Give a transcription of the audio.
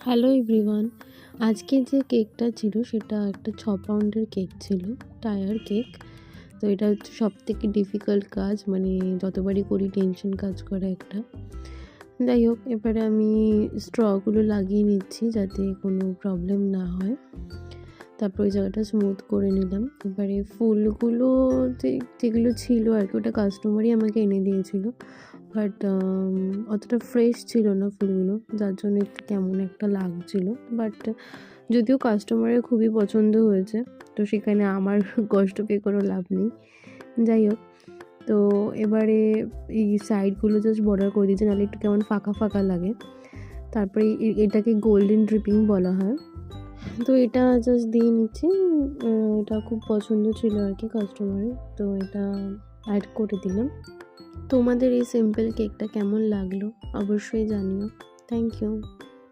Hello everyone. আজকে যে কেকটা ছিল সেটা একটা 6 পাউন্ডের কেক ছিল, টায়ার কেক। তো এটা হচ্ছে সবথেকে ডিফিকাল্ট কাজ, মানে যতবারই করি টেনশন কাজ করে একটা। যাই হোক, এবারে আমি স্ট্রগুলো লাগিয়ে নিচ্ছি যাতে কোনো প্রবলেম না হয়। তারপর ওই জায়গাটা স্মুথ করে নিলাম। এবারে ফুলগুলো যেগুলো ছিল আর কি, ওটা কাস্টমারই আমাকে এনে দিয়েছিল। বাট অতটা ফ্রেশ ছিল না ফুলগুলো, যার জন্য একটু কেমন একটা লাগছিল। বাট যদিও কাস্টমারের খুবই পছন্দ হয়েছে, তো সেখানে আমার কষ্ট পেয়ে কোনো লাভ নেই। যাই হোক, তো এবারে এই সাইডগুলো জাস্ট বর্ডার করে দিয়েছে, নাহলে একটু কেমন ফাঁকা ফাঁকা লাগে। তারপরে এটাকে গোল্ডেন ড্রিপিং বলা হয়। তো এটা জাস্ট দিয়ে নিচ্ছি। এটা খুব পছন্দ ছিল আর কি কাস্টমারের, তো এটা অ্যাড করে দিলাম। তোমাদের এই সিম্পল কেকটা কেমন লাগলো অবশ্যই জানিও। Thank you.